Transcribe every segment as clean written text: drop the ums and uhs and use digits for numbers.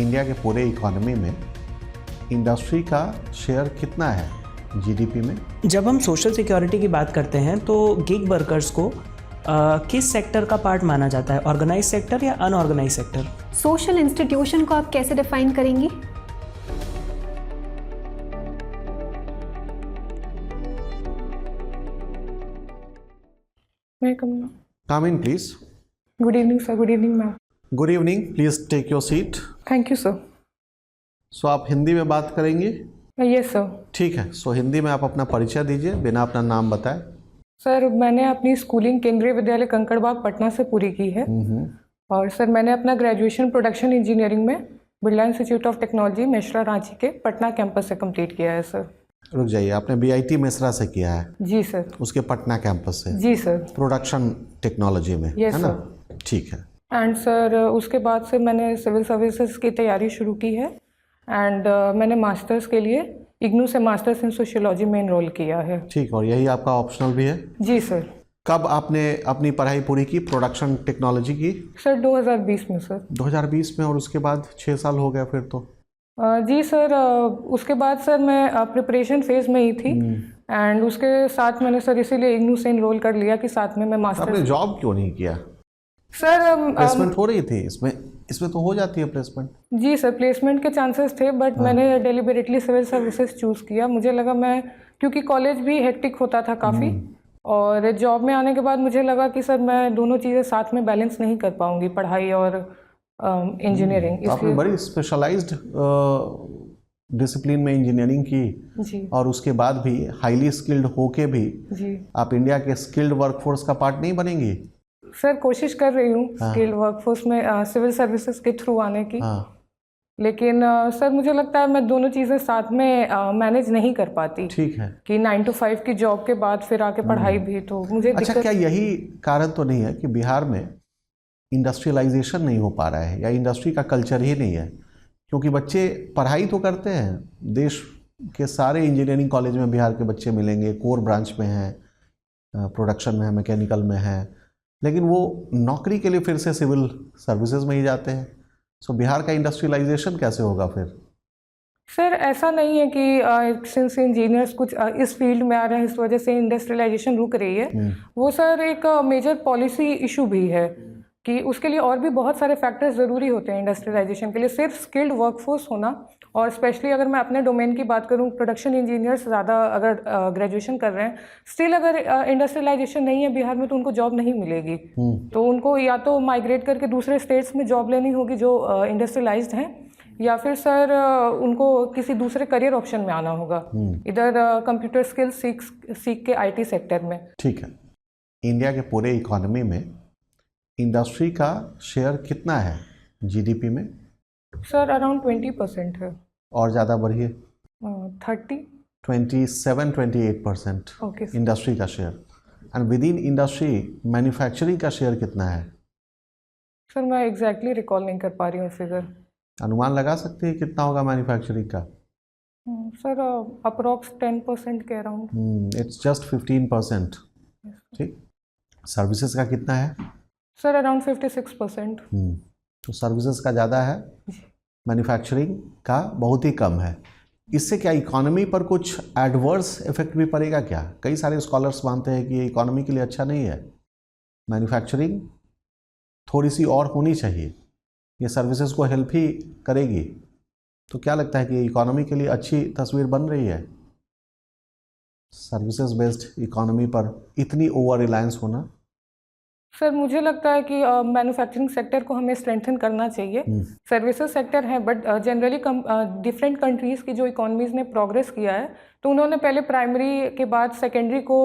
India के पूरे economy में इंडस्ट्री का शेयर कितना है जीडीपी में? जब हम सोशल सिक्योरिटी की बात करते हैं तो गिग वर्कर्स को किस सेक्टर का पार्ट माना जाता है, ऑर्गेनाइज सेक्टर या अनऑर्गेनाइज सेक्टर? सोशल इंस्टीट्यूशन को आप कैसे डिफाइन करेंगी? Come in, please. Good evening, sir. Good evening, ma'am. Good evening. Please take your seat. Thank you, sir. So आप हिंदी में बात करेंगे? Yes, sir. ठीक है. So हिंदी में आप अपना परिचय दीजिए बिना अपना नाम बताए. सर मैंने अपनी स्कूलिंग केंद्रीय विद्यालय कंकड़बाग पटना से पूरी की है और सर मैंने अपना ग्रेजुएशन प्रोडक्शन इंजीनियरिंग में Birla institute of technology Mesra Ranchi के पटना कैंपस से कंप्लीट किया है सर। रुक जाइए, आपने बीआईटी मेसरा से किया है? जी सर। उसके पटना कैंपस से? जी सर। प्रोडक्शन टेक्नोलॉजी में? यस है ना? सर। ठीक है। एंड सर उसके बाद से मैंने सिविल सर्विसेज की तैयारी शुरू की है एंड मैंने मास्टर्स के लिए इग्नू से मास्टर्स इन सोशियोलॉजी में एनरोल किया है। ठीक, और यही आपका ऑप्शनल भी है? जी सर। कब आपने अपनी पढ़ाई पूरी की प्रोडक्शन टेक्नोलॉजी की? सर 2020 में सर। 2020 में, और उसके बाद 6 साल हो गया फिर तो? जी सर, उसके बाद सर मैं प्रिपरेशन फेज में ही थी एंड उसके साथ मैंने सर इसीलिए इग्नू से एनरोल कर लिया कि साथ में मैं मास्टर्स। आपने जॉब क्यों नहीं किया? सर प्लेसमेंट हो रही थी इसमें तो हो जाती है प्लेसमेंट। जी सर, प्लेसमेंट के चांसेस थे बट मैंने डेलिबरेटली सिविल सर्विसेज चूज़ किया। मुझे लगा मैं, क्योंकि कॉलेज भी हेक्टिक होता था काफ़ी और जॉब में आने के बाद मुझे लगा कि सर मैं दोनों चीज़ें साथ में बैलेंस नहीं कर पाऊंगी, पढ़ाई और इंजीनियरिंग। आपने बड़ी स्पेशलाइज्ड डिसिप्लिन में इंजीनियरिंग की जी, और उसके बाद भी हाईली स्किल्ड होके भी जी आप इंडिया के स्किल्ड वर्कफोर्स का पार्ट नहीं बनेंगी? सर कोशिश कर रही हूँ स्किल्ड वर्कफोर्स में सिविल सर्विसेज के थ्रू आने की। लेकिन सर मुझे लगता है मैं दोनों चीज़ें साथ में मैनेज नहीं कर पाती। ठीक है कि 9 to 5 की जॉब के बाद फिर आके पढ़ाई भी, तो मुझे अच्छा, क्या यही कारण तो नहीं है कि बिहार में इंडस्ट्रियलाइजेशन नहीं हो पा रहा है या इंडस्ट्री का कल्चर ही नहीं है? क्योंकि बच्चे पढ़ाई तो करते हैं, देश के सारे इंजीनियरिंग कॉलेज में बिहार के बच्चे मिलेंगे, कोर ब्रांच में हैं, प्रोडक्शन में है, मैकेनिकल में है, लेकिन वो नौकरी के लिए फिर से सिविल सर्विसेज में ही जाते हैं। सो बिहार का इंडस्ट्रियलाइजेशन कैसे होगा फिर? सर ऐसा नहीं है कि सिंस इंजीनियर्स कुछ इस फील्ड में आ रहे हैं इस वजह से इंडस्ट्रियलाइजेशन रुक रही है। वो सर एक मेजर पॉलिसी इशू भी है कि उसके लिए और भी बहुत सारे फैक्टर्स ज़रूरी होते हैं इंडस्ट्रियलाइजेशन के लिए। सिर्फ स्किल्ड वर्कफोर्स होना, और स्पेशली अगर मैं अपने डोमेन की बात करूं, प्रोडक्शन इंजीनियर्स ज़्यादा अगर ग्रेजुएशन कर रहे हैं, स्टिल अगर इंडस्ट्रियलाइजेशन नहीं है बिहार में तो उनको जॉब नहीं मिलेगी। तो उनको या तो माइग्रेट करके दूसरे स्टेट्स में जॉब लेनी होगी जो इंडस्ट्रियलाइज्ड हैं, या फिर सर उनको किसी दूसरे करियर ऑप्शन में आना होगा, इधर कंप्यूटर स्किल्स सीख के IT सेक्टर में। ठीक है। इंडिया के पूरे इकोनॉमी में इंडस्ट्री का शेयर कितना है जीडीपी में? सर अराउंड 20% है। और ज़्यादा बढ़िए? 27-28% ओके इंडस्ट्री का share. And with in industry manufacturing का शेयर कितना है? सर मैं एग्जैक्टली रिकॉल नहीं कर पा रही हूँ फिगर। अनुमान लगा सकते हैं कितना होगा मैन्युफैक्चरिंग का? सर अप्रॉक्स 10% के अराउंड। It's just 15%। ठीक। सर्विसेज का कितना है? Sir around 56%। तो सर्विसेज का ज़्यादा है, मैन्युफैक्चरिंग का बहुत ही कम है। इससे क्या इकोनॉमी पर कुछ एडवर्स इफेक्ट भी पड़ेगा क्या? कई सारे स्कॉलर्स मानते हैं कि ये इकोनॉमी के लिए अच्छा नहीं है, मैन्युफैक्चरिंग थोड़ी सी और होनी चाहिए, ये सर्विसेज को हेल्प ही करेगी। तो क्या लगता है कि इकोनॉमी के लिए अच्छी तस्वीर बन रही है सर्विसेज बेस्ड इकोनॉमी पर इतनी ओवर रिलायंस होना? सर मुझे लगता है कि मैन्युफैक्चरिंग सेक्टर को हमें स्ट्रेंथन करना चाहिए। सर्विसेज सेक्टर है बट जनरली डिफरेंट कंट्रीज़ की जो इकोनॉमीज़ ने प्रोग्रेस किया है तो उन्होंने पहले प्राइमरी के बाद सेकेंडरी को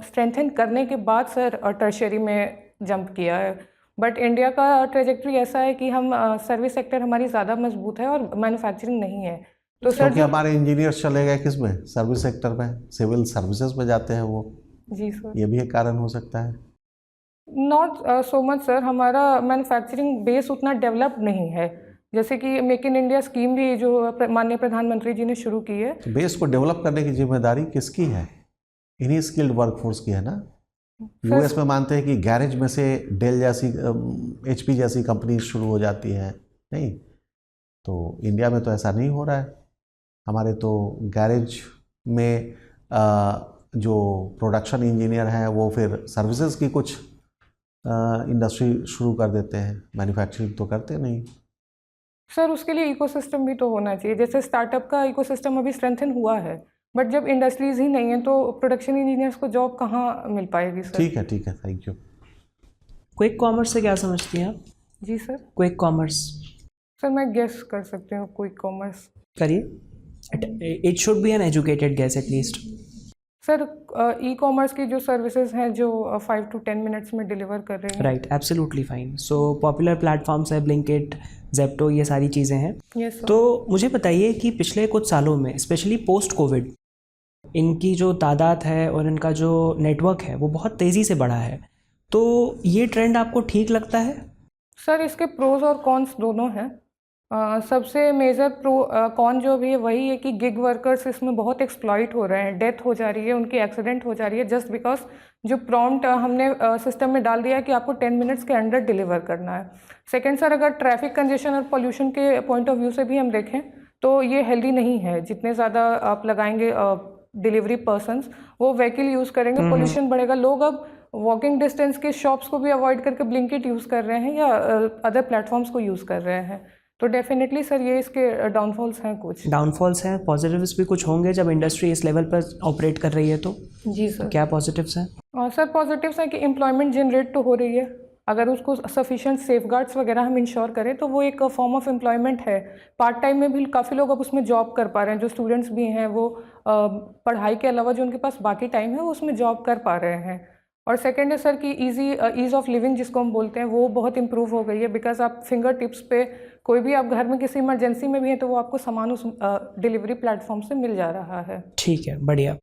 स्ट्रेंथन करने के बाद सर टर्शियरी में जंप किया है। बट इंडिया का ट्रेजेक्ट्री ऐसा है कि हम सर्विस सेक्टर हमारी ज़्यादा मजबूत है और मैन्युफैक्चरिंग नहीं है। तो सर हमारे इंजीनियर्स चले गए किस में? सर्विस सेक्टर में, सिविल सर्विसेज में जाते हैं वो। जी सर, ये भी एक कारण हो सकता है। नॉट सो मच सर, हमारा मैन्युफैक्चरिंग बेस उतना डेवलप नहीं है। जैसे कि मेक इन इंडिया स्कीम भी जो माननीय प्रधानमंत्री जी ने शुरू की है, तो बेस को डेवलप करने की जिम्मेदारी किसकी है? इन्हीं स्किल्ड वर्कफोर्स की है ना। यूएस में मानते हैं कि गैरेज में से डेल जैसी HP जैसी कंपनी शुरू हो जाती है, नहीं? तो इंडिया में तो ऐसा नहीं हो रहा है। हमारे तो गैरेज में जो प्रोडक्शन इंजीनियर हैं वो फिर सर्विसेज की कुछ इंडस्ट्री शुरू कर देते हैं, मैन्युफैक्चरिंग तो करते नहीं। सर उसके लिए इकोसिस्टम भी तो होना चाहिए। जैसे स्टार्टअप का इकोसिस्टम अभी स्ट्रेंथन हुआ है, बट जब इंडस्ट्रीज ही नहीं है तो प्रोडक्शन इंजीनियर्स को जॉब कहाँ मिल पाएगी सर? ठीक है, थैंक यू। क्विक कॉमर्स से क्या समझती हैं आप? जी सर। क्विक कॉमर्स सर मैं गेस कर सकती हूँ क्विक कॉमर्स। करिए। It should be an educated guess at least. Sir e commerce की जो सर्विसेज हैं जो 5 to 10 मिनट्स में डिलीवर कर रही हैं। Right, absolutely fine. So popular platforms है, ब्लिंकिट, जेप्टो, ये सारी चीज़ें हैं। Yes sir. तो मुझे बताइए कि पिछले कुछ सालों में स्पेशली पोस्ट कोविड इनकी जो तादाद है और इनका जो नेटवर्क है वो बहुत तेज़ी से बढ़ा है। तो ये ट्रेंड आपको ठीक लगता है? सर इसके प्रोज और कॉन्स दोनों हैं। सबसे मेजर कॉन जो भी है वही है कि गिग वर्कर्स इसमें बहुत एक्सप्लॉइट हो रहे हैं, डेथ हो जा रही है, उनकी एक्सीडेंट हो जा रही है जस्ट बिकॉज जो प्रॉम्प्ट हमने सिस्टम में डाल दिया है कि आपको 10 मिनट्स के अंदर डिलीवर करना है। सेकेंड सर, अगर ट्रैफिक कंजेशन और पोल्यूशन के पॉइंट ऑफ व्यू से भी हम देखें तो ये हेल्दी नहीं है। जितने ज़्यादा आप लगाएंगे डिलीवरी पर्सनस वो व्हीकल यूज़ करेंगे, पोल्यूशन बढ़ेगा। लोग अब वॉकिंग डिस्टेंस के शॉप्स को भी अवॉइड करके ब्लिंकिट यूज़ कर रहे हैं या अदर प्लेटफॉर्म्स को यूज़ कर रहे हैं। तो डेफिनेटली सर ये इसके डाउनफॉल्स हैं। कुछ डाउनफॉल्स हैं, पॉजिटिव्स भी कुछ होंगे जब इंडस्ट्री इस लेवल पर ऑपरेट कर रही है तो? जी सर। क्या पॉजिटिव्स हैं? सर पॉजिटिव्स हैं कि एम्प्लॉयमेंट जनरेट तो हो रही है। अगर उसको सफिशिएंट सेफगार्ड्स वगैरह हम इंश्योर करें तो वो एक फॉर्म ऑफ एम्प्लॉयमेंट है। पार्ट टाइम में भी काफ़ी लोग अब उसमें जॉब कर पा रहे हैं। जो स्टूडेंट्स भी हैं वो पढ़ाई के अलावा जो उनके पास बाकी टाइम है वो उसमें जॉब कर पा रहे हैं। और सेकेंड है सर कि ईज़ ऑफ लिविंग जिसको हम बोलते हैं वो बहुत इंप्रूव हो गई है। बिकॉज आप फिंगर टिप्स पे कोई भी आप घर में किसी इमरजेंसी में भी है तो वो आपको सामान उस डिलीवरी प्लेटफॉर्म से मिल जा रहा है। ठीक है, बढ़िया।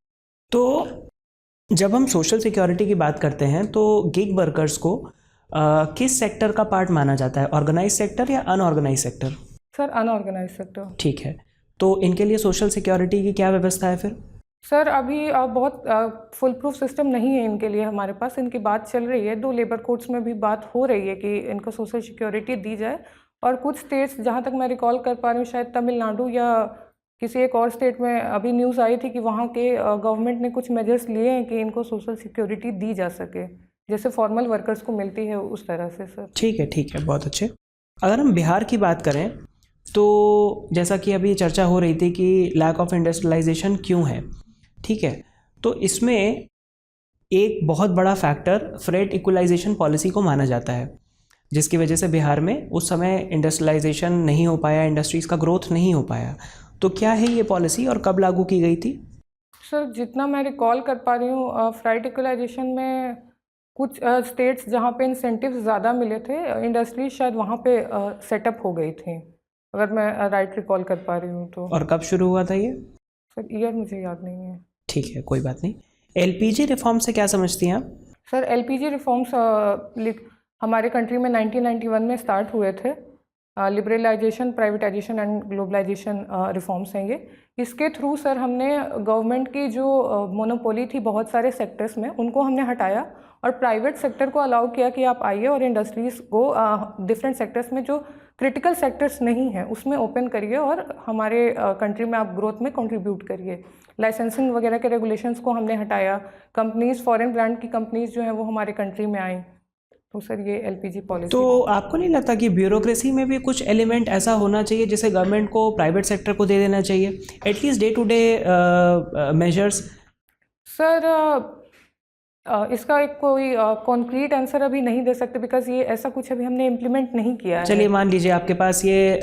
तो जब हम सोशल सिक्योरिटी की बात करते हैं तो गिग वर्कर्स को किस सेक्टर का पार्ट माना जाता है? ऑर्गेनाइज सेक्टर या unorganise sector? Sir unorganise sector. ठीक है, तो इनके लिए सोशल सिक्योरिटी की क्या व्यवस्था है फिर? सर अभी बहुत फुल प्रूफ सिस्टम नहीं है इनके लिए हमारे पास। इनकी बात चल रही है, 2 लेबर कोड्स में भी बात हो रही है कि इनको सोशल सिक्योरिटी दी जाए। और कुछ स्टेट्स, जहाँ तक मैं रिकॉल कर पा रही हूँ, शायद तमिलनाडु या किसी एक और स्टेट में अभी न्यूज़ आई थी कि वहाँ के गवर्नमेंट ने कुछ मेजर्स लिए हैं कि इनको सोशल सिक्योरिटी दी जा सके जैसे फॉर्मल वर्कर्स को मिलती है उस तरह से। सर ठीक है, बहुत अच्छे। अगर हम बिहार की बात करें तो जैसा कि अभी चर्चा हो रही थी कि लैक ऑफ इंडस्ट्रियलाइजेशन क्यों है, ठीक है, तो इसमें एक बहुत बड़ा फैक्टर फ्रेट इक्वलाइजेशन पॉलिसी को माना जाता है, जिसकी वजह से बिहार में उस समय इंडस्ट्रियलाइजेशन नहीं हो पाया, इंडस्ट्रीज़ का ग्रोथ नहीं हो पाया। तो क्या है ये पॉलिसी और कब लागू की गई थी? सर जितना मैं रिकॉल कर पा रही हूँ, फ्रेट इक्वलाइजेशन में कुछ स्टेट्स जहाँ पे इंसेंटिव्स ज़्यादा मिले थे, इंडस्ट्रीज शायद वहाँ पे सेटअप हो गई थी, अगर मैं राइट रिकॉल कर पा रही हूँ तो। और कब शुरू हुआ था ये? सर ईयर मुझे याद नहीं है। ठीक है, कोई बात नहीं। एलपीजी रिफॉर्म से क्या समझती हैं आप? सर एलपीजी रिफॉर्म्स हमारे कंट्री में 1991 में स्टार्ट हुए थे। Liberalisation, privatisation and globalisation reforms हैं ये। इसके थ्रू सर हमने गवर्नमेंट की जो मोनोपोली थी बहुत सारे सेक्टर्स में, उनको हमने हटाया और प्राइवेट सेक्टर को अलाउ किया कि आप आइए और इंडस्ट्रीज़ को डिफरेंट सेक्टर्स में जो क्रिटिकल सेक्टर्स नहीं हैं उसमें ओपन करिए और हमारे कंट्री में आप ग्रोथ में कंट्रीब्यूट करिए। लाइसेंसिंग वगैरह के रेगुलेशंस को हमने हटाया। कंपनीज़, फॉरेन ब्रांड की कंपनीज़ जो हैं वो हमारे कंट्री में आई। तो सर ये एलपीजी पॉलिसी। तो आपको नहीं लगता कि ब्यूरोक्रेसी में भी कुछ एलिमेंट ऐसा होना चाहिए जिसे गवर्नमेंट को प्राइवेट सेक्टर को दे देना चाहिए, at least day to day measures? Sir इसका एक कोई कॉन्क्रीट आंसर अभी नहीं दे सकते बिकॉज ये ऐसा कुछ अभी हमने इम्प्लीमेंट नहीं किया है। चलिए मान लीजिए आपके पास ये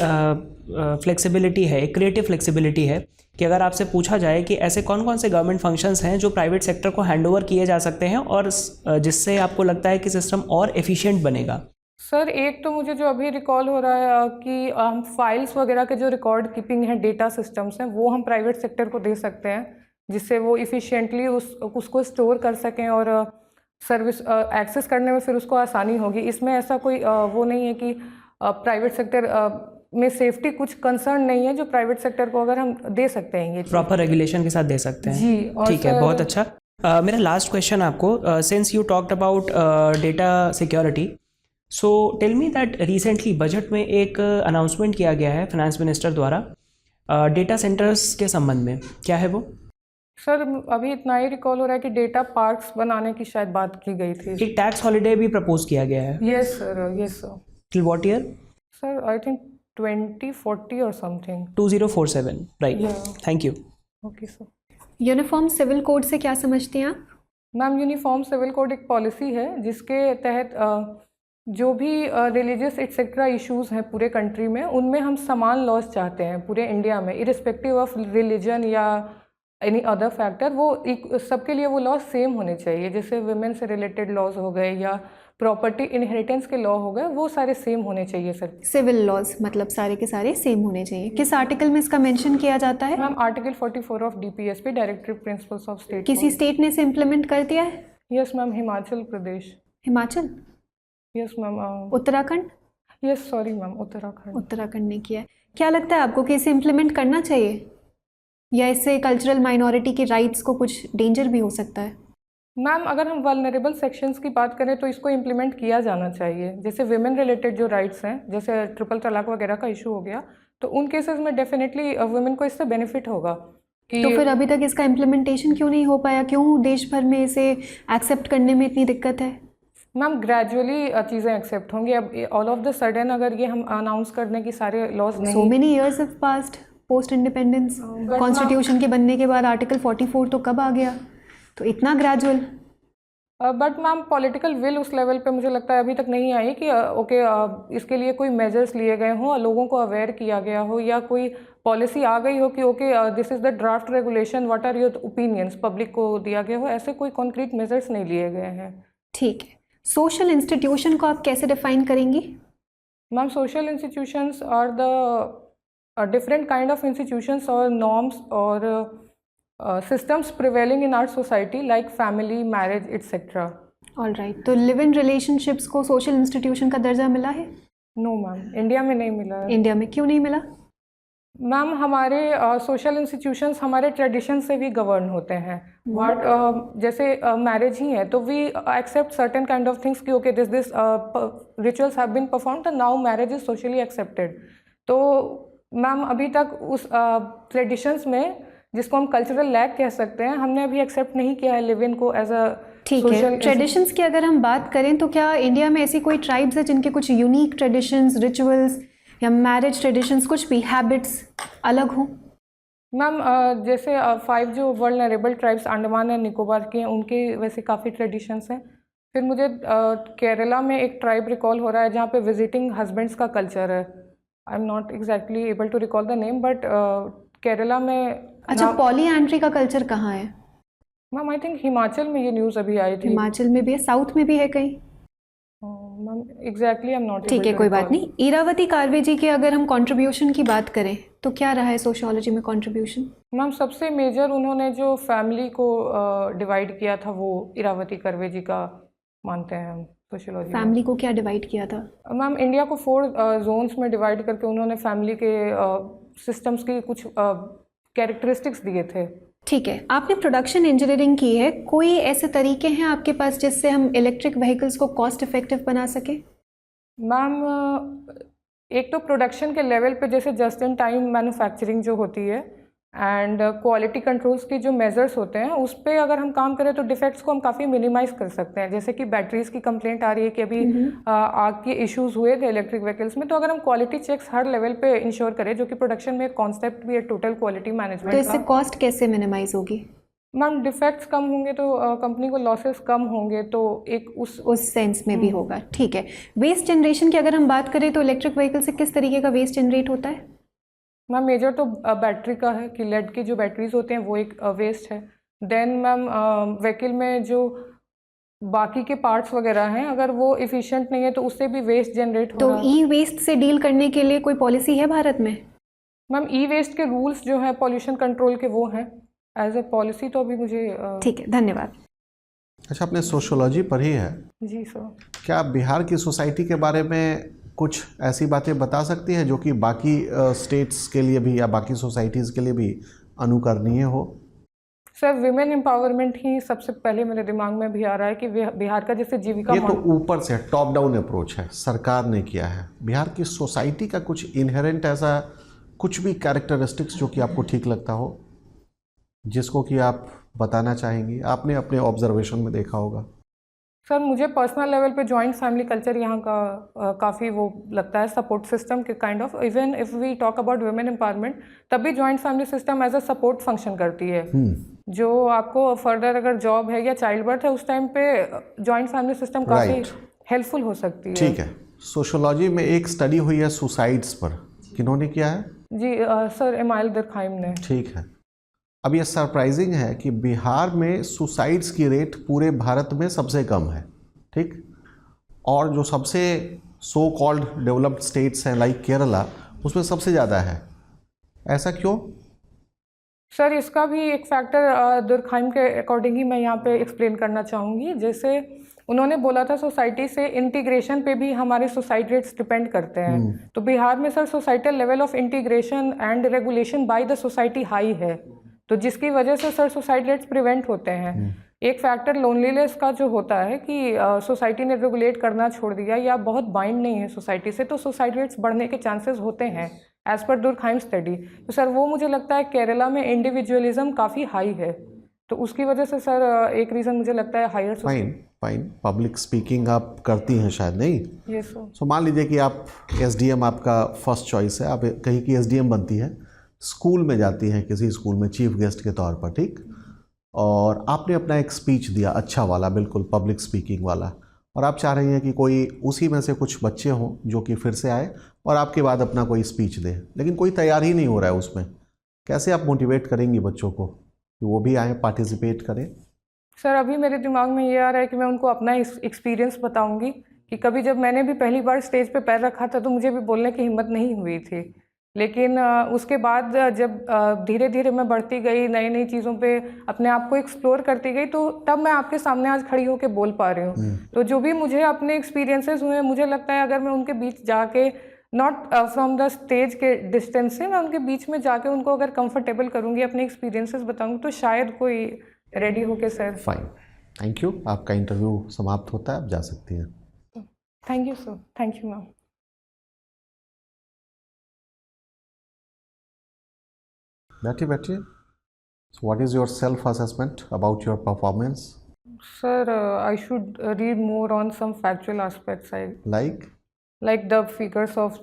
फ्लेक्सिबिलिटी है, एक क्रिएटिव फ्लेक्सिबिलिटी है कि अगर आपसे पूछा जाए कि ऐसे कौन कौन से गवर्नमेंट फंक्शंस हैं जो प्राइवेट सेक्टर को हैंडओवर किए जा सकते हैं और जिससे आपको लगता है कि सिस्टम और एफिशिएंट बनेगा। सर एक तो मुझे जो अभी रिकॉल हो रहा है कि हम फाइल्स वगैरह के जो रिकॉर्ड कीपिंग है, डेटा सिस्टम्स हैं, वो हम प्राइवेट सेक्टर को दे सकते हैं जिससे वो इफ़िशिएंटली उसको स्टोर कर सकें और सर्विस एक्सेस करने में फिर उसको आसानी होगी। इसमें ऐसा कोई वो नहीं है कि प्राइवेट सेक्टर में सेफ्टी कुछ कंसर्न नहीं है जो प्राइवेट सेक्टर को अगर हम दे सकते हैं, ये प्रॉपर रेगुलेशन के साथ दे सकते हैं जी। ठीक है, बहुत अच्छा। मेरा लास्ट क्वेश्चन आपको, since you talked about data security, so tell me that recently budget में एक अनाउंसमेंट किया गया है फाइनेंस मिनिस्टर द्वारा डेटा सेंटर्स के संबंध में, क्या है वो? सर अभी इतना ही रिकॉल हो रहा है कि डेटा पार्क्स बनाने की शायद बात की गई थी। एक टैक्स हॉलिडे भी प्रपोज किया गया है। Yes sir, yes sir. Till what year? Sir I think 2040 और something. 2047, right. Thank you. Okay sir. Uniform civil code से क्या समझते हैं आप? मैम यूनिफॉर्म सिविल कोड एक पॉलिसी है जिसके तहत जो भी रिलीजियस एक्सेट्रा इश्यूज़ हैं पूरे कंट्री में, उनमें हम समान लॉज चाहते हैं पूरे इंडिया में, इरिस्पेक्टिव ऑफ रिलीजन या एनी अदर फैक्टर। वो सबके लिए वो लॉज सेम होने चाहिए। जैसे वुमेन से रिलेटेड लॉज हो गए या प्रॉपर्टी इनहेरिटेंस के लॉ हो गए, वो सारे सेम होने चाहिए सर। सिविल लॉज मतलब सारे के सारे सेम होने चाहिए। किस आर्टिकल में इसका मेंशन किया जाता है? Ma'am article 44 of DPSP, directive principles of state. किसी स्टेट ने इसे इम्प्लीमेंट कर दिया है? Yes ma'am, Himachal Pradesh. Himachal? Yes ma'am. Uttarakhand? Yes sorry ma'am, Uttarakhand. Uttarakhand ने किया है। क्या लगता है आपको कि इसे इम्प्लीमेंट करना चाहिए या इससे कल्चरल माइनॉरिटी के राइट्स को कुछ डेंजर भी हो सकता है? मैम अगर हम वल्नरेबल सेक्शंस की बात करें तो इसको इम्प्लीमेंट किया जाना चाहिए। जैसे विमेन रिलेटेड जो राइट्स हैं, जैसे ट्रिपल तलाक वगैरह का इशू हो गया, तो उन केसेस में डेफिनेटली वुमेन को इससे बेनिफिट होगा। कि तो फिर अभी तक इसका इम्प्लीमेंटेशन क्यों नहीं हो पाया? क्यों देश भर में इसे एक्सेप्ट करने में इतनी दिक्कत है? मैम ग्रेजुअली चीज़ें एक्सेप्ट होंगी। अब ऑल ऑफ द सडन अगर ये हम अनाउंस करने की सारे लॉज नहीं। So many years have passed post independence. Constitution के बनने के बाद आर्टिकल 44 तो कब आ गया? तो इतना gradual. But ma'am political will उस लेवल पे मुझे लगता है अभी तक नहीं आई कि इसके लिए कोई मेजर्स लिए गए हों, लोगों को अवेयर किया गया हो, या कोई पॉलिसी आ गई हो कि okay this is the draft regulation, what are your opinions, public को दिया गया हो। ऐसे कोई कॉन्क्रीट मेजर्स नहीं लिए गए हैं। ठीक है। सोशल इंस्टीट्यूशन को आप कैसे डिफाइन करेंगी? Ma'am social institutions are the different kind of institutions और नॉर्म्स और systems prevailing in our society like family, marriage, etc. All right. तो लिव इन रिलेशनशिप्स को सोशल इंस्टीट्यूशन का दर्जा मिला है? नो मैम, इंडिया में नहीं मिला है। इंडिया में क्यों नहीं मिला? मैम हमारे सोशल इंस्टीट्यूशंस हमारे ट्रेडिशन से भी गवर्न होते हैं। जैसे मैरिज ही है तो we accept certain kind of things कि okay this rituals have been performed, तो now marriage is socially accepted. तो मैम अभी तक उस ट्रेडिशंस में, जिसको हम कल्चरल लैग कह सकते हैं, हमने अभी एक्सेप्ट नहीं किया है लिव इन को एज अ ठीक है। ट्रेडिशंस की अगर हम बात करें तो क्या इंडिया में ऐसी कोई ट्राइब्स है जिनके कुछ यूनिक ट्रेडिशंस, रिचुअल्स या मैरिज ट्रेडिशंस, कुछ भी हैबिट्स अलग हों? मैम जैसे 5 जो vulnerable tribes Andaman and Nicobar के हैं, उनके वैसे काफ़ी ट्रेडिशंस हैं। फिर मुझे केरला में एक ट्राइब रिकॉल हो रहा है जहाँ पे विजिटिंग हस्बैंड्स का कल्चर है। I am not exactly able to recall the name, but Kerala में। अच्छा, पॉलीएंड्री का कल्चर कहाँ है? मैम आई थिंक हिमाचल में ये न्यूज़ अभी आई थी। हिमाचल में भी है, साउथ में भी है कहीं? Ma'am exactly I am not. ठीक है, कोई बात नहीं। इरावती कार्वे जी के अगर हम कंट्रीब्यूशन की बात करें तो क्या रहा है सोशियोलॉजी में कंट्रीब्यूशन? मैम सबसे मेजर उन्होंने जो फैमिली को डिवाइड किया था वो इरावती कर्वे जी का मानते हैं हम सोशियोलॉजी। फैमिली को क्या डिवाइड किया था? मैम इंडिया को 4 जोन्स में डिवाइड करके उन्होंने फैमिली के सिस्टम्स की कुछ कैरेक्टरिस्टिक्स दिए थे। ठीक है। आपने प्रोडक्शन इंजीनियरिंग की है, कोई ऐसे तरीके हैं आपके पास जिससे हम इलेक्ट्रिक व्हीकल्स को कॉस्ट इफेक्टिव बना सकें? मैम एक तो प्रोडक्शन के लेवल पे जैसे जस्ट इन टाइम मैन्युफैक्चरिंग जो होती है एंड क्वालिटी कंट्रोल्स की जो मेजर्स होते हैं, उस पर अगर हम काम करें तो डिफेक्ट्स को हम काफ़ी मिनिमाइज कर सकते हैं। जैसे कि बैटरीज की कंप्लेंट आ रही है कि अभी आग के इश्यूज हुए थे इलेक्ट्रिक व्हीकल्स में, तो अगर हम क्वालिटी चेक्स हर लेवल पे इंश्योर करें, जो कि प्रोडक्शन में एक कॉन्सेप्ट भी है टोटल क्वालिटी मैनेजमेंट, तो इससे कॉस्ट कैसे मिनिमाइज होगी? मैम डिफेक्ट्स कम होंगे तो कंपनी को लॉसेस कम होंगे, तो एक उस सेंस में भी होगा। ठीक है। वेस्ट जनरेशन की अगर हम बात करें तो इलेक्ट्रिक व्हीकल से किस तरीके का वेस्ट जनरेट होता है? मैम मेजर तो बैटरी का है कि लेड की जो बैटरीज होते हैं वो एक वेस्ट है। देन मैम व्हीकल में जो बाकी के पार्ट्स वगैरह हैं, अगर वो इफ़िशिएंट नहीं है तो उससे भी वेस्ट जनरेट हो रहा है। तो ई वेस्ट से डील करने के लिए कोई पॉलिसी है भारत में? मैम ई वेस्ट के रूल्स जो हैं पॉल्यूशन कंट्रोल के वो हैं एज ए पॉलिसी, तो अभी मुझे ठीक है, धन्यवाद। अच्छा, आपने सोशियोलॉजी पढ़ी है? जी सर। क्या आप बिहार की सोसाइटी के बारे में कुछ ऐसी बातें बता सकती हैं जो कि बाकी स्टेट्स के लिए भी या बाकी सोसाइटीज़ के लिए भी अनुकरणीय हो? सर विमेन एम्पावरमेंट ही सबसे पहले मेरे दिमाग में भी आ रहा है कि बिहार का जैसे जीविका ये तो ऊपर से टॉप डाउन अप्रोच है, सरकार ने किया है। बिहार की सोसाइटी का कुछ इनहेरेंट ऐसा कुछ भी कैरेक्टरिस्टिक्स जो कि आपको ठीक लगता हो, जिसको कि आप बताना चाहेंगी, आपने अपने ऑब्जर्वेशन में देखा होगा? सर मुझे पर्सनल लेवल पे जॉइंट फैमिली कल्चर यहाँ का काफ़ी वो लगता है सपोर्ट सिस्टम के kind of. Even if we talk about women empowerment, तब भी joint family system as a support function करती है। जो आपको फर्दर अगर जॉब है या चाइल्ड बर्थ है उस टाइम पे जॉइंट फैमिली सिस्टम काफ़ी हेल्पफुल हो सकती है। ठीक है। सोशियोलॉजी में एक स्टडी हुई है सुसाइड्स पर, किन्होंने किया है? जी सर एमाइल दुर्खाइम ने। ठीक है। अब ये सरप्राइजिंग है कि बिहार में सुसाइड्स की रेट पूरे भारत में सबसे कम है, ठीक, और जो सबसे सो कॉल्ड डेवलप्ड स्टेट्स हैं लाइक केरला, उसमें सबसे ज़्यादा है। ऐसा क्यों? सर इसका भी एक फैक्टर दुर्खाइम के अकॉर्डिंग ही मैं यहाँ पे एक्सप्लेन करना चाहूँगी। जैसे उन्होंने बोला था सोसाइटी से इंटीग्रेशन पे भी हमारे सुसाइड रेट्स डिपेंड करते हैं। तो बिहार में sir societal level of integration and regulation by the society high है, तो जिसकी वजह से सर सुसाइड रेट्स प्रिवेंट होते हैं। एक फैक्टर लोनलीनेस का जो होता है कि सोसाइटी ने रेगुलेट करना छोड़ दिया या बहुत बाइंड नहीं है सोसाइटी से, तो सुसाइड रेट्स बढ़ने के चांसेस होते हैं एज पर दुर्खाइम स्टडी। तो सर वो मुझे लगता है केरला में इंडिविजुअलिज्म काफ़ी हाई है, तो उसकी वजह से सर एक रीज़न मुझे लगता है हायर। फाइन पब्लिक स्पीकिंग आप करती हैं शायद, नहीं? Yes sir. सो मान लीजिए कि आप एसडीएम आपका फर्स्ट चॉइस है, आप कहीं की एसडीएम बनती है, स्कूल में जाती हैं किसी स्कूल में चीफ गेस्ट के तौर पर, ठीक, और आपने अपना एक स्पीच दिया अच्छा वाला, बिल्कुल पब्लिक स्पीकिंग वाला, और आप चाह रही हैं कि कोई उसी में से कुछ बच्चे हों जो कि फिर से आए और आपके बाद अपना कोई स्पीच दे, लेकिन कोई तैयार ही नहीं हो रहा है उसमें। कैसे आप मोटिवेट करेंगी बच्चों को कि वो भी आए, पार्टिसिपेट करें? सर अभी मेरे दिमाग में ये आ रहा है कि मैं उनको अपना एक्सपीरियंस बताऊंगी कि कभी जब मैंने भी पहली बार स्टेज पे पैर रखा था तो मुझे भी बोलने की हिम्मत नहीं हुई थी, लेकिन उसके बाद जब धीरे धीरे मैं बढ़ती गई, नई नई चीज़ों पे अपने आप को एक्सप्लोर करती गई, तो तब मैं आपके सामने आज खड़ी होकर बोल पा रही हूँ। तो जो भी मुझे अपने एक्सपीरियंसेस हुए, मुझे लगता है अगर मैं उनके बीच जाके, नॉट फ्रॉम द स्टेज के डिस्टेंस से, मैं उनके बीच में जाके उनको अगर कंफर्टेबल करूँगी, अपने एक्सपीरियंसेस बताऊँगी, तो शायद कोई रेडी होके सर। Fine, thank you. आपका इंटरव्यू समाप्त होता है, आप जा सकती हैं। Thank you sir. Thank you ma'am. बैठिए बैठिए। So what is your self assessment about your performance? Sir, I should read more on some factual aspects. Like the figures of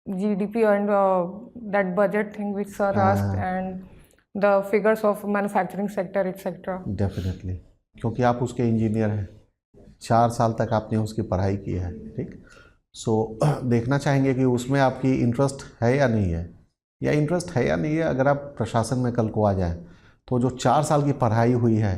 GDP and that budget thing which sir asked, and the figures of manufacturing sector, etc. Definitely, क्योंकि आप उसके engineer हैं, 4 साल तक आपने उसकी पढ़ाई की है, ठीक। सो देखना चाहेंगे कि उसमें आपकी इंटरेस्ट है या नहीं है, या इंटरेस्ट है या नहीं है। अगर आप प्रशासन में कल को आ जाएं तो जो 4 साल की पढ़ाई हुई है,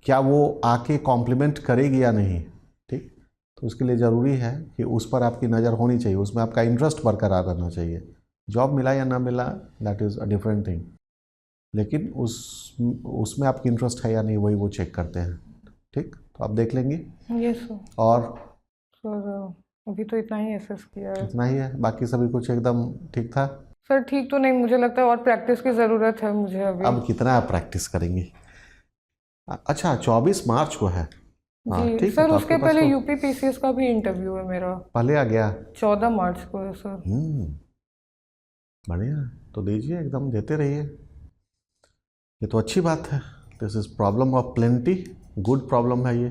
क्या वो आके कॉम्प्लीमेंट करेगी या नहीं, ठीक। तो उसके लिए ज़रूरी है कि उस पर आपकी नज़र होनी चाहिए, उसमें आपका इंटरेस्ट बरकरार रहना चाहिए। जॉब मिला या ना मिला, that is a different thing, लेकिन उसमें आपकी इंटरेस्ट है या नहीं, वही वो चेक करते हैं, ठीक। तो आप देख लेंगे। Yes sir. और सर अभी तो इतना ही एसेस किया है। इतना ही है, बाकी सभी कुछ एकदम ठीक था? सर ठीक तो नहीं, मुझे लगता है और प्रैक्टिस की ज़रूरत है मुझे अभी। अब कितना आप प्रैक्टिस करेंगी? अच्छा, 24 मार्च को है। जी ठीक सर, है, तो उसके पहले यूपी पीसीएस का भी इंटरव्यू है मेरा। पहले आ गया? 14 मार्च को है सर। बढ़िया, तो दीजिए, एकदम देते रहिए, ये तो अच्छी बात है। This is problem of plenty, good problem है ये।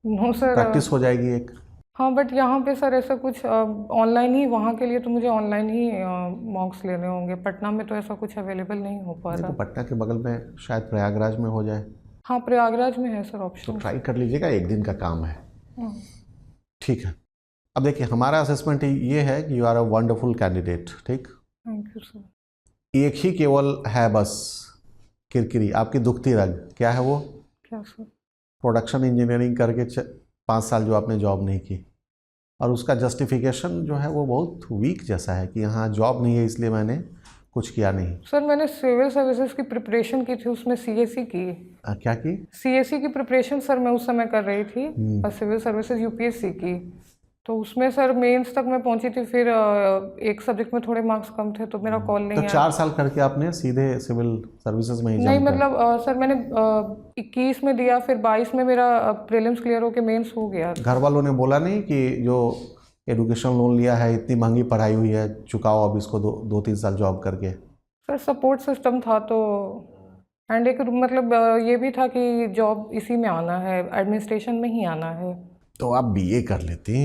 नो सर, प्रैक्टिस हो जाएगी एक। हाँ, बट यहाँ पे सर ऐसा कुछ ऑनलाइन ही, वहाँ के लिए तो मुझे ऑनलाइन ही मॉक्स लेने होंगे। पटना में तो ऐसा कुछ अवेलेबल नहीं हो पा रहा। तो पटना के बगल में शायद प्रयागराज में हो जाए। हाँ, प्रयागराज में है सर ऑप्शन। तो ट्राई कर लीजिएगा, एक दिन का काम है। ठीक है, अब देखिए, हमारा असेसमेंट ये है कि you are a wonderful candidate, ठीक। Thank you sir. एक ही केवल है बस किरकिरी, आपकी दुखती रग, क्या है वो? क्या सर? प्रोडक्शन इंजीनियरिंग करके 5 साल जो आपने जॉब नहीं की, और उसका जस्टिफिकेशन जो है वो बहुत वीक जैसा है कि यहाँ जॉब नहीं है इसलिए मैंने कुछ किया नहीं। सर मैंने सिविल सर्विसेज की प्रिपरेशन की थी, उसमें सीएससी की। क्या की? सीएससी की प्रिपरेशन सर मैं उस समय कर रही थी, और सिविल सर्विसेज यूपीएससी की। तो उसमें सर मेंस तक मैं पहुंची थी, फिर एक सब्जेक्ट में थोड़े मार्क्स कम थे तो मेरा कॉल नहीं तो आया। 4 साल करके आपने सीधे सिविल सर्विसेज में ही नहीं ज्वाइन कर मतलब सर मैंने 21 में दिया, फिर 22 में मेरा प्रीलिम्स क्लियर होके मेंस हो गया। घर वालों ने बोला नहीं कि जो एजुकेशन लोन लिया है, इतनी महंगी पढ़ाई हुई है, चुकाओ अब इसको 2-3 साल जॉब करके? सर सपोर्ट सिस्टम था तो, एंड एक मतलब ये भी था कि जॉब इसी में आना है, एडमिनिस्ट्रेशन में ही आना है। तो आप बीए कर लेती,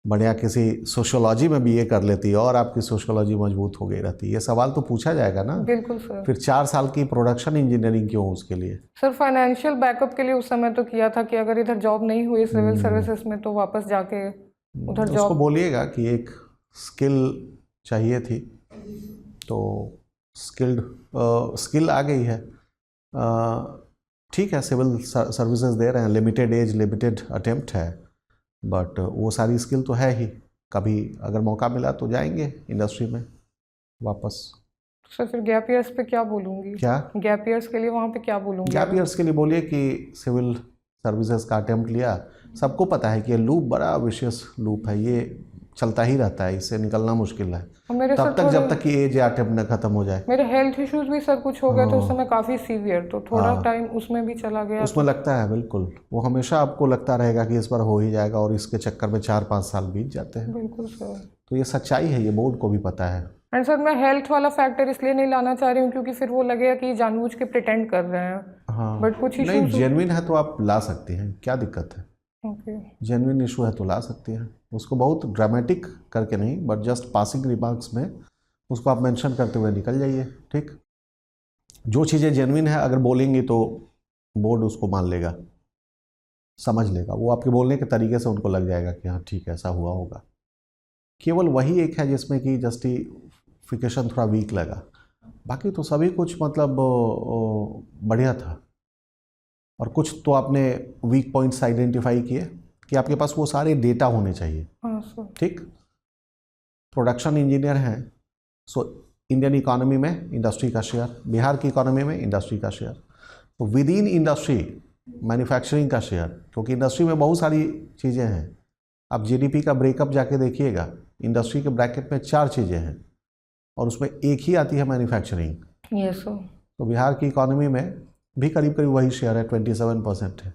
बढ़िया किसी सोशियोलॉजी में बीए कर लेती और आपकी सोशियोलॉजी मजबूत हो गई रहती। ये सवाल तो पूछा जाएगा ना। बिल्कुल सर। फिर 4 साल की प्रोडक्शन इंजीनियरिंग क्यों उसके लिए? सर फाइनेंशियल बैकअप के लिए उस समय तो किया था कि अगर इधर जॉब नहीं हुई सिविल सर्विसेज में तो वापस जाके उधर उसको जॉब। बोलिएगा कि एक स्किल चाहिए थी, तो स्किल आ गई है। ठीक है, सिविल सर्विसेज दे रहे हैं, लिमिटेड एज लिमिटेड अटेम्प्ट है, बट वो सारी स्किल तो है ही। कभी अगर मौका मिला तो जाएंगे इंडस्ट्री में वापस। सर फिर गैप ईयर्स पे क्या बोलूँगी? क्या गैप ईयर्स के लिए वहाँ पे क्या बोलूँगी? गैप ईयर्स के लिए बोलिए कि सिविल सर्विसेज का अटेम्प्ट लिया। सबको पता है कि ये लूप बड़ा विशियस लूप है, ये चलता ही रहता है, इससे निकलना मुश्किल है और मेरे तब तक जब तक कि एज या अटेम्प्ट न खत्म हो जाए। मेरे हेल्थ इश्यूज भी सर कुछ हो गए थे उस समय काफ़ी सीवियर, तो थोड़ा टाइम उसमें भी चला गया। उसमें लगता है, बिल्कुल वो हमेशा आपको लगता रहेगा कि इस बार हो ही जाएगा, और इसके चक्कर में 4-5 साल बीत जाते हैं। बिल्कुल सर। तो ये सच्चाई है, ये बोर्ड को भी पता है। एंड सर मैं हेल्थ वाला फैक्टर इसलिए नहीं लाना चाह रही हूँ क्योंकि फिर वो लगेगा कि जानबूझ के प्रिटेंड कर रहे हैं। हाँ, बट कुछ नहीं, इश्यूज। जेन्युइन है तो आप ला सकती हैं, क्या दिक्कत है? ओके। जेन्युइन इशू है तो ला सकती हैं, उसको बहुत ड्रामेटिक करके नहीं, बट जस्ट पासिंग रिमार्क्स में उसको आप मेंशन करते हुए निकल जाइए। ठीक, जो चीज़ें जेन्युइन है अगर बोलेंगी तो बोर्ड उसको मान लेगा, समझ लेगा, वो आपके बोलने के तरीके से उनको लग जाएगा कि हाँ ठीक है ऐसा हुआ होगा। केवल वही एक है जिसमें कि जस्टिफिकेशन थोड़ा वीक लगा, बाकी तो सभी कुछ मतलब बढ़िया था। और कुछ तो आपने वीक पॉइंट्स आइडेंटिफाई किए कि आपके पास वो सारे डेटा होने चाहिए। हाँ सर। ठीक, प्रोडक्शन इंजीनियर हैं, सो इंडियन इकोनॉमी में इंडस्ट्री का शेयर, बिहार की इकोनॉमी में इंडस्ट्री का शेयर, तो विद इन इंडस्ट्री मैन्युफैक्चरिंग का शेयर, क्योंकि इंडस्ट्री में बहुत सारी चीज़ें हैं। आप जीडीपी का ब्रेकअप जाके देखिएगा, इंडस्ट्री के ब्रैकेट में 4 चीज़ें हैं और उसमें एक ही आती है मैन्युफैक्चरिंग। Yes sir. तो बिहार की इकोनॉमी में भी करीब करीब वही शेयर है, 27% है।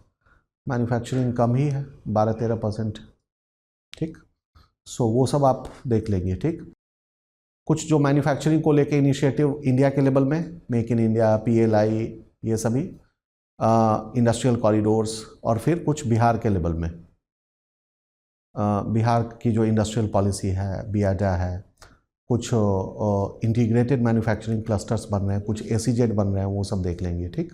मैन्युफैक्चरिंग कम ही है, 12-13%। ठीक, सो वो सब आप देख लेंगे। ठीक, कुछ जो मैन्युफैक्चरिंग को लेके इनिशिएटिव इंडिया के लेवल में, मेक इन इंडिया, PLI, ये सभी इंडस्ट्रियल कॉरिडोर्स, और फिर कुछ बिहार के लेवल में बिहार की जो इंडस्ट्रियल पॉलिसी है, बियाडा है, कुछ इंटीग्रेटेड मैन्युफैक्चरिंग क्लस्टर्स बन रहे हैं, कुछ SEZ बन रहे हैं, वो सब देख लेंगे। ठीक,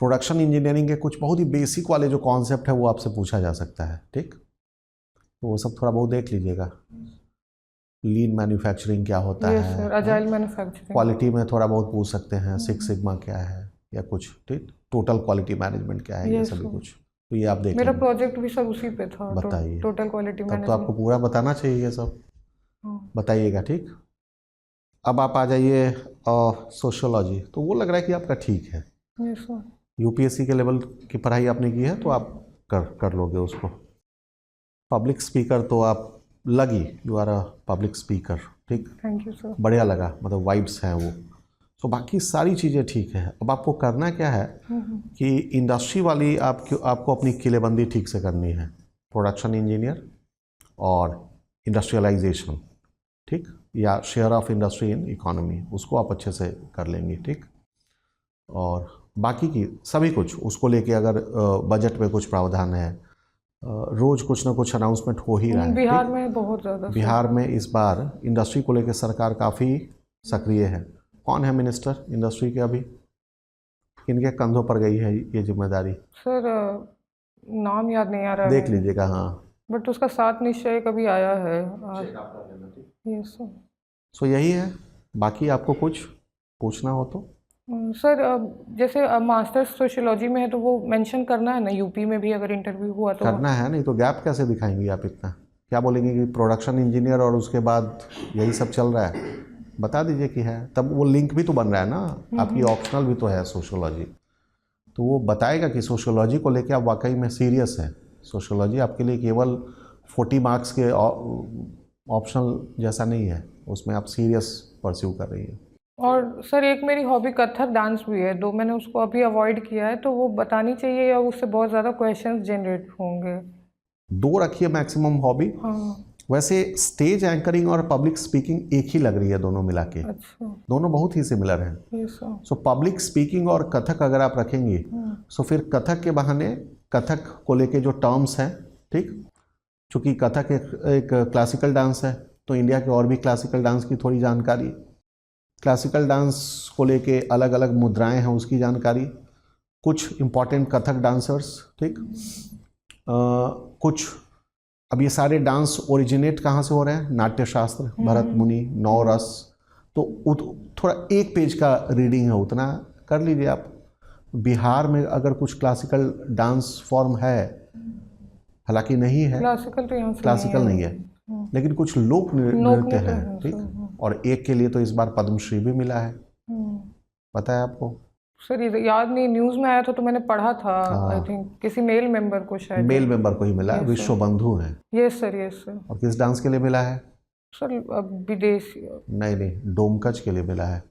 प्रोडक्शन इंजीनियरिंग के कुछ बहुत ही बेसिक वाले जो कॉन्सेप्ट है वो आपसे पूछा जा सकता है। ठीक, तो वो सब थोड़ा बहुत देख लीजिएगा। लीन मैन्युफैक्चरिंग क्या होता यस है, सर। Agile manufacturing. क्वालिटी में थोड़ा बहुत पूछ सकते हैं, 6 सिग्मा क्या है या कुछ। ठीक, टोटल क्वालिटी मैनेजमेंट क्या है, ये Yes, सभी sir. कुछ तो ये आप देख मेरा लेंगे। प्रोजेक्ट भी सब उसी पे था। बताइए। टोटल क्वालिटी तब तो मैनेजमेंट। आपको पूरा बताना चाहिए ये सब, हाँ। बताइएगा। ठीक, अब आप आ जाइए सोशियोलॉजी, तो वो लग रहा है कि आपका ठीक है। Yes sir. UPSC के लेवल की पढ़ाई आपने की है तो आप कर लोगे उसको। पब्लिक स्पीकर तो आप लगी, you are a public speaker. ठीक, थैंक यू सर। बढ़िया लगा, मतलब वाइब्स हैं वो। तो बाकी सारी चीज़ें ठीक है। अब आपको करना क्या है कि इंडस्ट्री वाली आपको अपनी किलेबंदी ठीक से करनी है, प्रोडक्शन इंजीनियर और इंडस्ट्रियलाइजेशन। ठीक, या share of industry in economy, उसको आप अच्छे से कर लेंगे। ठीक, और बाकी की सभी कुछ उसको लेके अगर बजट में कुछ प्रावधान है, रोज़ कुछ ना कुछ अनाउंसमेंट हो ही रहा है। बिहार ठीक? में बहुत ज़्यादा बिहार में इस बार इंडस्ट्री को लेकर सरकार काफ़ी सक्रिय है। कौन है मिनिस्टर इंडस्ट्री के अभी, किनके कंधों पर गई है ये जिम्मेदारी? सर नाम याद नहीं आ रहा देख है, लीजिएगा। हाँ, बट उसका 7 निश्चय कभी आया है। Yes sir. सो यही है। बाकी आपको कुछ पूछना हो तो? सर जैसे मास्टर्स सोशियोलॉजी में है तो वो मेंशन करना है ना यूपी में भी अगर इंटरव्यू हुआ तो? करना है, नहीं तो गैप कैसे दिखाएंगी आप इतना? क्या बोलेंगे कि प्रोडक्शन इंजीनियर और उसके बाद यही सब चल रहा है? बता दीजिए कि है, तब वो लिंक भी तो बन रहा है ना, आपकी ऑप्शनल भी तो है सोशियोलॉजी, तो वो बताएगा कि सोशियोलॉजी को लेके आप वाकई में सीरियस हैं। सोशियोलॉजी आपके लिए केवल 40 मार्क्स के ऑप्शनल जैसा नहीं है, उसमें आप सीरियस परस्यू कर रही है। और सर एक मेरी हॉबी कथक डांस भी है, तो मैंने उसको अभी अवॉइड किया है, तो वो बतानी चाहिए या उससे बहुत ज़्यादा क्वेश्चंस जनरेट होंगे? 2 रखिए मैक्सिमम हॉबी। हाँ। वैसे स्टेज एंकरिंग और पब्लिक स्पीकिंग एक ही लग रही है दोनों मिला के, अच्छा। दोनों बहुत ही सिमिलर हैं। ये सर। सो पब्लिक स्पीकिंग और कथक अगर आप रखेंगी सो फिर कथक के बहाने कथक को लेके जो टर्म्स हैं, ठीक, चूँकि कथक एक क्लासिकल डांस है तो इंडिया के और भी क्लासिकल डांस की थोड़ी जानकारी, क्लासिकल डांस को लेके अलग अलग मुद्राएं हैं उसकी जानकारी, कुछ इम्पॉर्टेंट कथक डांसर्स, ठीक, कुछ अब ये सारे डांस ओरिजिनेट कहाँ से हो रहे हैं, नाट्यशास्त्र, भरत मुनि, नौ रस, तो थोड़ा 1 पेज का रीडिंग है, उतना कर लीजिए आप। बिहार में अगर कुछ क्लासिकल डांस फॉर्म है, हालांकि नहीं है, क्लासिकल तो यहाँ से क्लासिकल नहीं है, लेकिन कुछ लोक नृत्य है, है, ठीक, और एक के लिए तो इस बार पद्मश्री भी मिला है, पता है आपको? सर ये याद नहीं, न्यूज़ में आया था तो मैंने पढ़ा था, आई थिंक किसी मेल मेंबर को शायद। मेल मेंबर को ही मिला है, विश्व बंधु है। Yes sir, yes sir. और किस डांस के लिए मिला है? सर विदेशी। नहीं, डोमकच के लिए मिला है,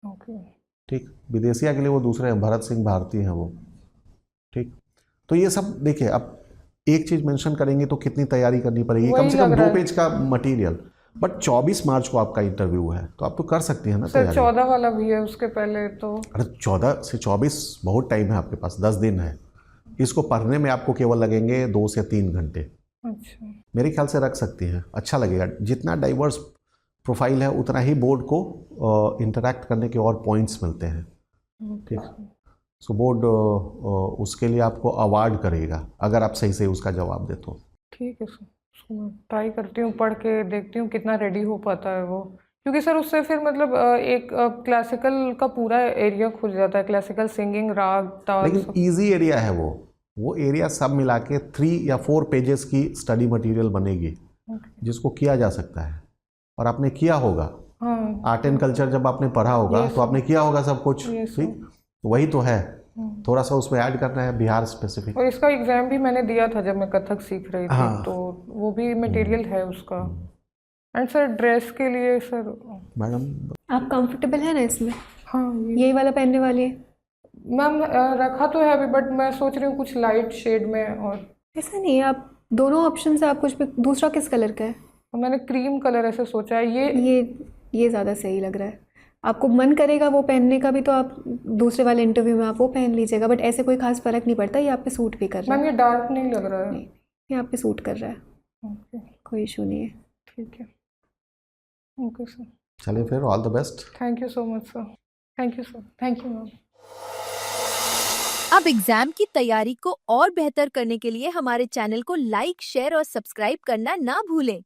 ओके। ठीक, विदेशिया के लिए वो दूसरे हैं, भरत सिंह भारती हैं वो, ठीक। तो ये सब देखिए, अब एक चीज़ मेंशन करेंगे तो कितनी तैयारी करनी पड़ेगी, कम से कम 2 पेज का मटेरियल, बट 24 मार्च को आपका इंटरव्यू है तो आप तो कर सकती हैं ना सर। 14 वाला भी है उसके पहले तो। अरे 14 से 24 बहुत टाइम है आपके पास, 10 दिन है, इसको पढ़ने में आपको केवल लगेंगे 2 से 3 घंटे। अच्छा। मेरे ख्याल से रख सकती हैं, अच्छा लगेगा। जितना डाइवर्स प्रोफाइल है उतना ही बोर्ड को इंटरैक्ट करने के और पॉइंट्स मिलते हैं, ठीक। सो बोर्ड उसके लिए आपको अवार्ड करेगा अगर आप सही से उसका जवाब दे तो। ठीक है सर, उसको मैं ट्राई करती हूँ, पढ़ के देखती हूँ कितना रेडी हो पाता है वो, क्योंकि सर उससे फिर मतलब एक क्लासिकल का पूरा एरिया खुल जाता है, क्लासिकल सिंगिंग, राग, ताल। लेकिन इजी एरिया है वो एरिया सब मिला के 3 या 4 पेजेस की स्टडी मटेरियल बनेगी, जिसको किया जा सकता है, और आपने किया होगा। हाँ। आर्ट एंड कल्चर जब आपने पढ़ा होगा तो आपने किया होगा सब कुछ, ठीक, वही तो है, थोड़ा सा उसमें ऐड करना है बिहार स्पेसिफिक। और इसका एग्जाम भी मैंने दिया था जब मैं कथक सीख रही थी। हाँ। तो वो भी मटेरियल है उसका। एंड सर ड्रेस के लिए सर मैडम आप कंफर्टेबल है ना इसमें? हाँ, यही वाला पहनने वाली है मैम। रखा तो है अभी, बट मैं सोच रही हूँ कुछ लाइट शेड में। और ऐसा नहीं है, आप दोनों ऑप्शन से आप कुछ भी। दूसरा किस कलर का है? मैंने क्रीम कलर ऐसे सोचा है। ये ज़्यादा सही लग रहा है। आपको मन करेगा वो पहनने का भी तो आप दूसरे वाले इंटरव्यू में आप वो पहन लीजिएगा, बट ऐसे कोई खास फर्क नहीं पड़ता, ये आप पे सूट भी कर रहा है। मैम ये डार्क नहीं लग रहा है? नहीं, ये आप पे सूट कर रहा है। ओके, कोई इशू नहीं है। ठीक है, ओके सर। चलिए फिर, all the best. Thank you so much sir. Thank you sir. Thank you ma'am. अब एग्जाम की तैयारी को और बेहतर करने के लिए हमारे चैनल को लाइक, शेयर और सब्सक्राइब करना ना भूलें।